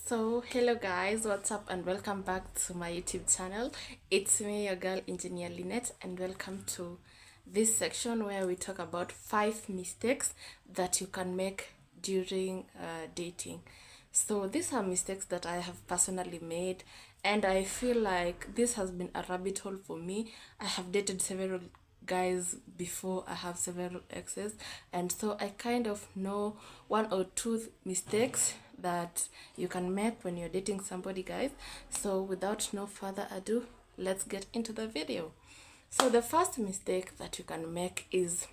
So, hello guys, what's up, and welcome back to my YouTube channel. It's me, your girl, Engineer Lynette, and welcome to this section where we talk about 5 mistakes that you can make during dating. So, these are mistakes that I have personally made, and I feel like this has been a rabbit hole for me. I have dated several guys before. I have several exes, and so I kind of know one or two mistakes that you can make when you're dating somebody, guys. So without no further ado, let's get into the video. So the first mistake that you can make is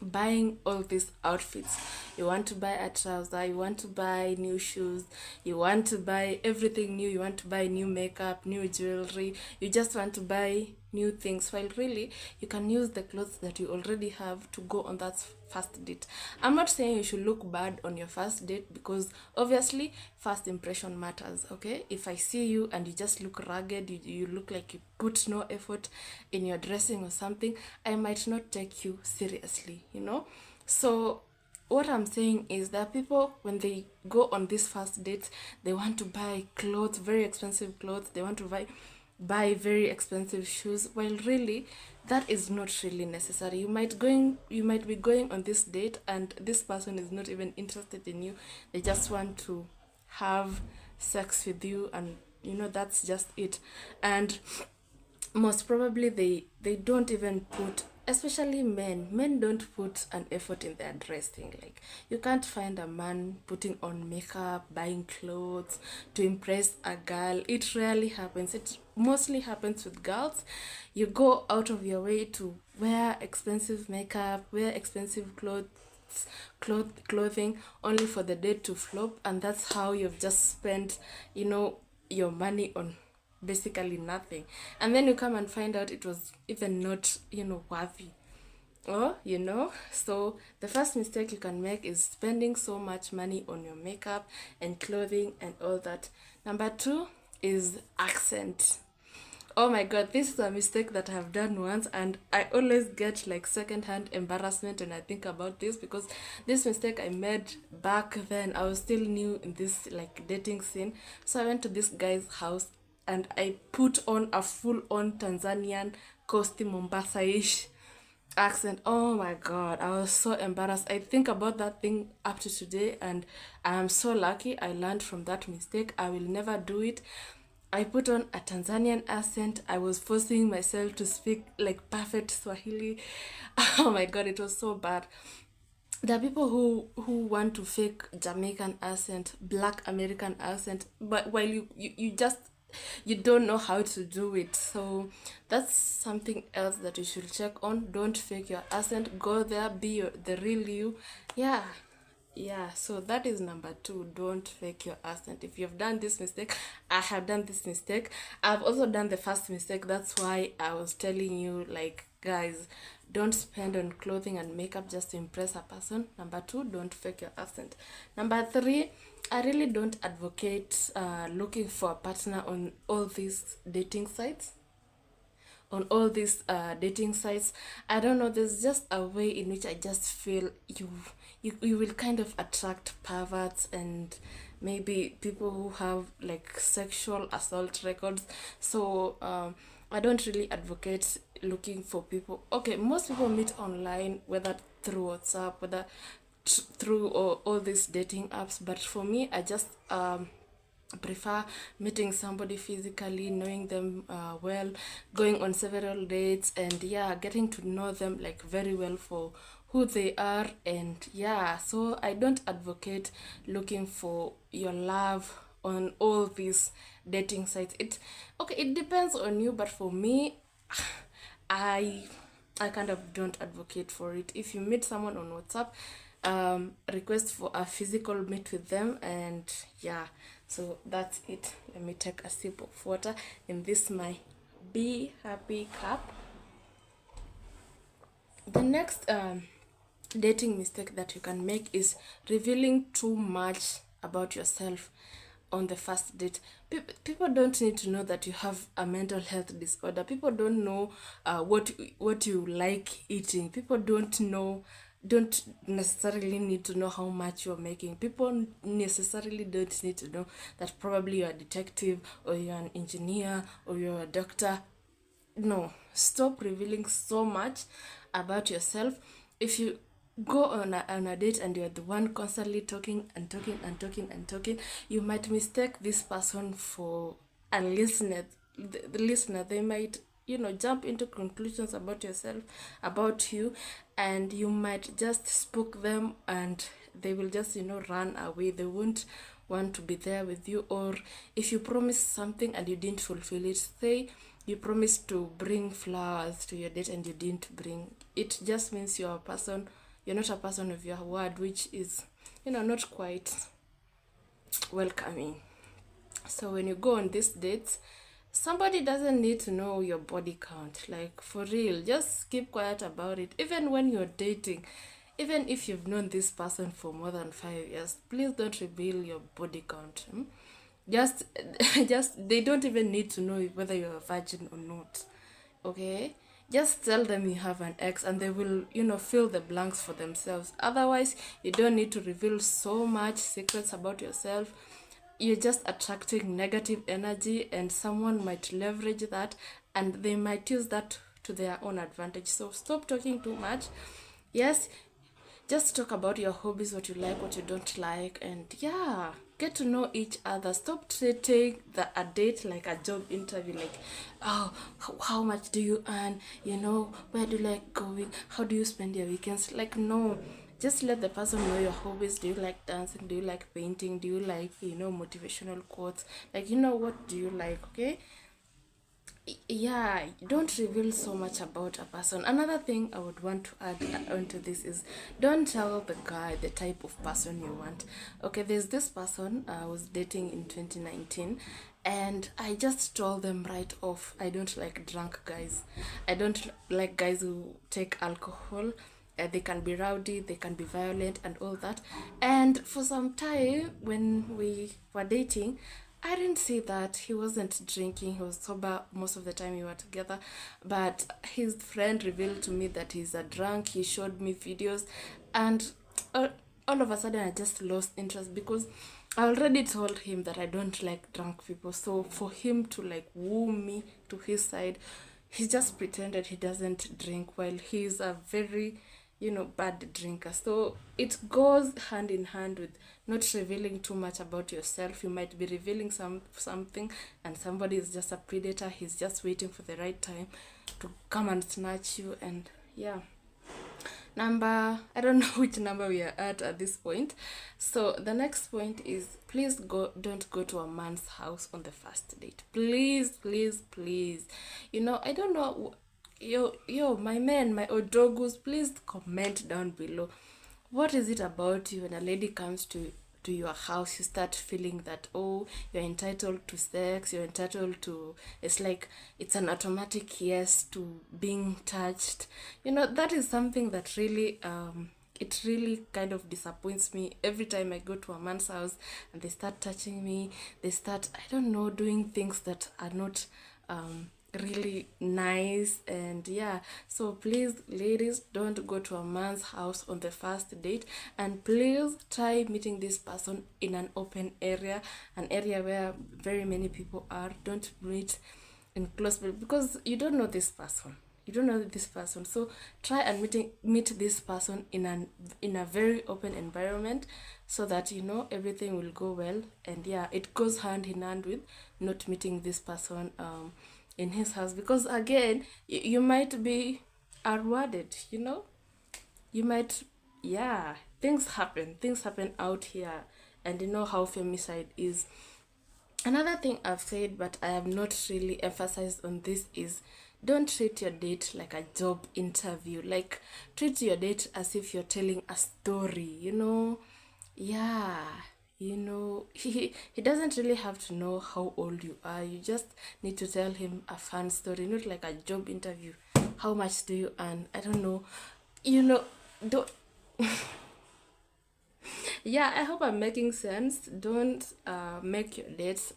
buying all these outfits. You want to buy a trouser, you want to buy new shoes, you want to buy everything new, you want to buy new makeup, new jewelry, you just want to buy new things, while really you can use the clothes that you already have to go on that first date. I'm not saying you should look bad on your first date, because obviously first impression matters. Okay, if I see you and you just look rugged, you look like you put no effort in your dressing or something, I might not take you seriously, so what I'm saying is that people, when they go on these first dates, they want to buy clothes, very expensive clothes, they want to buy very expensive shoes, while really that is not really necessary. You might be going on this date and this person is not even interested in you. They just want to have sex with you, and that's just it. And most probably they don't even put, especially men don't put an effort in their dressing. Like, you can't find a man putting on makeup, buying clothes to impress a girl. It rarely happens. It mostly happens with girls. You go out of your way to wear expensive makeup, wear expensive clothing, only for the date to flop, and that's how you've just spent your money on basically nothing. And then you come and find out it was even not worthy. So the first mistake you can make is spending so much money on your makeup and clothing and all that. Number two is accent. Oh my god, this is a mistake that I've done once, and I always get like secondhand embarrassment when I think about this, because this mistake I made back then. I was still new in this like dating scene. So I went to this guy's house and I put on a full on Tanzanian coasty Mombasa-ish accent. Oh my god, I was so embarrassed. I think about that thing up to today, and I am so lucky I learned from that mistake. I will never do it. I put on a Tanzanian accent. I was forcing myself to speak like perfect Swahili. Oh my god, it was so bad. There are people who want to fake Jamaican accent, Black American accent, but while you just you don't know how to do it. So that's something else that you should check on. Don't fake your accent. Go there, be the real you. Yeah, so that is number two. Don't fake your accent. If you've done this mistake, I have done this mistake. I've also done the first mistake. That's why I was telling you, like, guys, don't spend on clothing and makeup just to impress a person. Number two, don't fake your accent. Number three, I really don't advocate looking for a partner on all these dating sites. I don't know, there's just a way in which I just feel you will kind of attract perverts and maybe people who have like sexual assault records. So I don't really advocate looking for people. Okay, most people meet online, whether through WhatsApp, whether through all these dating apps, but for me, I just prefer meeting somebody physically, knowing them well, going on several dates, and yeah, getting to know them like very well for who they are. And yeah, so I don't advocate looking for your love on all these dating sites. It depends on you, but for me, I I kind of don't advocate for it. If you meet someone on WhatsApp, request for a physical meet with them, and yeah, so that's it. Let me take a sip of water in this my Be Happy cup. The next dating mistake that you can make is revealing too much about yourself on the first date. People don't need to know that you have a mental health disorder. People don't know what you like eating. People don't know don't necessarily need to know how much you're making. People necessarily don't need to know that probably you're a detective or you're an engineer or you're a doctor. No, stop revealing so much about yourself. If you go on a date and you're the one constantly talking and talking and talking and talking, you might mistake this person for a listener. The listener, they might, jump into conclusions about yourself, about you, and you might just spook them, and they will just, run away. They won't want to be there with you. Or if you promise something and you didn't fulfill it, say you promised to bring flowers to your date and you didn't bring it, just means you're not a person of your word, which is, not quite welcoming. So when you go on these dates, somebody doesn't need to know your body count. Like, for real, just keep quiet about it. Even when you're dating, even if you've known this person for more than 5 years, please don't reveal your body count. Just just they don't even need to know whether you're a virgin or not. Okay, just tell them you have an ex and they will, fill the blanks for themselves. Otherwise, you don't need to reveal so much secrets about yourself. You're just attracting negative energy, and someone might leverage that, and they might use that to their own advantage. So stop talking too much. Yes, just talk about your hobbies, what you like, what you don't like, and yeah, get to know each other. Stop treating a date like a job interview, like, oh, how much do you earn, where do you like going, how do you spend your weekends. Like, no, just let the person know your hobbies. Do you like dancing? Do you like painting? Do you like, motivational quotes? Like, what do you like? Okay, yeah, don't reveal so much about a person. Another thing I would want to add onto this is, don't tell the guy the type of person you want. Okay, there's this person I was dating in 2019, and I just told them right off, I don't like drunk guys. I don't like guys who take alcohol. They can be rowdy, they can be violent, and all that. And for some time, when we were dating, I didn't see that he wasn't drinking. He was sober most of the time we were together. But his friend revealed to me that he's a drunk. He showed me videos. And uh, all of a sudden, I just lost interest, because I already told him that I don't like drunk people. So for him to like woo me to his side, he just pretended he doesn't drink, while he's a very, bad drinker. So it goes hand in hand with not revealing too much about yourself. You might be revealing something, and somebody is just a predator. He's just waiting for the right time to come and snatch you. And yeah, I don't know which number we are at this point. So the next point is, please don't go to a man's house on the first date. Please, please, please. I don't know. Yo, my men, my odogus, please comment down below. What is it about you when a lady comes to your house, you start feeling that, oh, you're entitled to sex, you're entitled to, it's like it's an automatic yes to being touched. That is something that really it really kind of disappoints me every time I go to a man's house and they start touching me. They start, I don't know, doing things that are not really nice. And yeah, so please, ladies, don't go to a man's house on the first date, and please try meeting this person in an open area, an area where very many people are. Don't meet in close, because you don't know this person. So try and meet this person in a very open environment, so that everything will go well. And yeah, it goes hand in hand with not meeting this person in his house, because again, you might be rewarded. You might, yeah, things happen out here, and how femicide is. Another thing I've said, but I have not really emphasized on this, is don't treat your date like a job interview. Like, treat your date as if you're telling a story. Yeah, he doesn't really have to know how old you are. You just need to tell him a fun story, not like a job interview. How much do you earn? I don't know. Don't. Yeah, I hope I'm making sense. Don't make your dates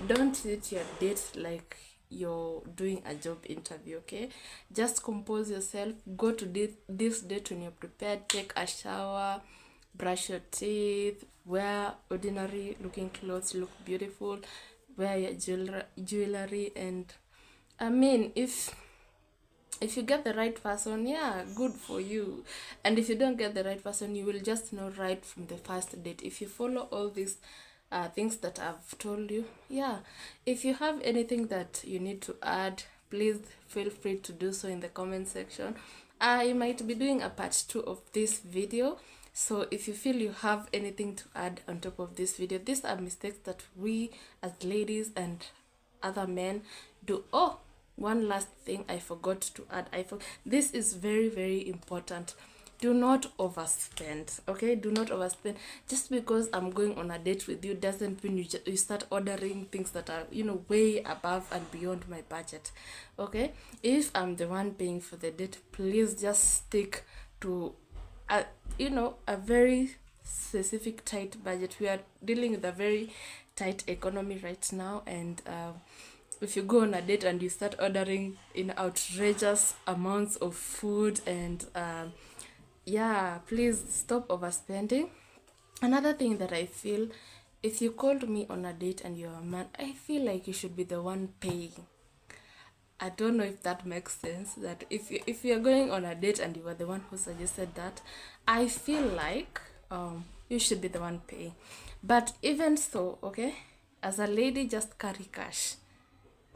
don't treat your dates like you're doing a job interview. Okay, just compose yourself, go to this date when you're prepared, take a shower, brush your teeth, wear ordinary looking clothes, look beautiful, wear your jewelry, and I mean, if you get the right person, yeah, good for you. And if you don't get the right person, you will just know right from the first date. If you follow all these things that I've told you, yeah. If you have anything that you need to add, please feel free to do so in the comment section. I might be doing a part 2 of this video, so if you feel you have anything to add on top of this video, these are mistakes that we as ladies and other men do. Oh, one last thing I forgot to add. This is very, very important. Do not overspend. Okay, do not overspend. Just because I'm going on a date with you doesn't mean you start ordering things that are, you know, way above and beyond my budget. Okay, if I'm the one paying for the date, please just stick to a, you know, a very specific tight budget. We are dealing with a very tight economy right now, and if you go on a date and you start ordering in outrageous amounts of food, and yeah, please stop overspending. Another thing that I feel, if you called me on a date and you're a man, I feel like you should be the one paying. I don't know if that makes sense, that if you're going on a date and you were the one who suggested that, I feel like you should be the one paying. But even so, okay, as a lady, just carry cash.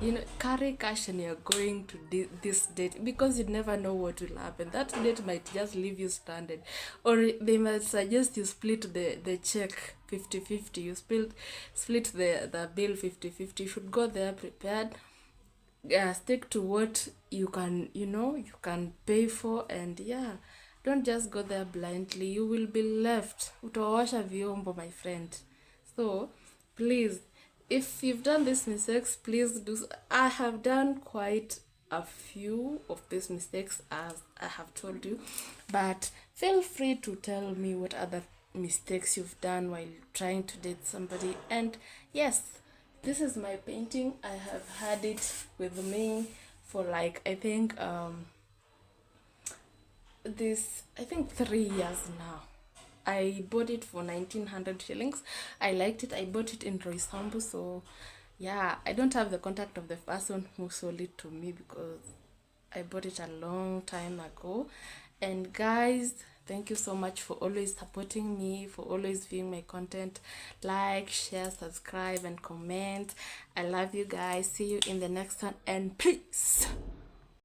You know, carry cash when you're going to this date, because you never know what will happen. That date might just leave you stranded, or they might suggest you split the check 50-50. You split the bill 50-50. You should go there prepared. Stick to what you can, you know, you can pay for, and yeah, don't just go there blindly. You will be left utawasha vyombo, my friend. So please, if you've done these mistakes, please do I have done quite a few of these mistakes, as I have told you, but feel free to tell me what other mistakes you've done while trying to date somebody. And yes, this is my painting. I have had it with me for like, I think 3 years now. I bought it for 1900 shillings. I liked it. I bought it in Roysambu. So yeah, I don't have the contact of the person who sold it to me, because I bought it a long time ago. And guys, thank you so much for always supporting me, for always viewing my content. Like, share, subscribe, and comment. I love you guys. See you in the next one, and peace.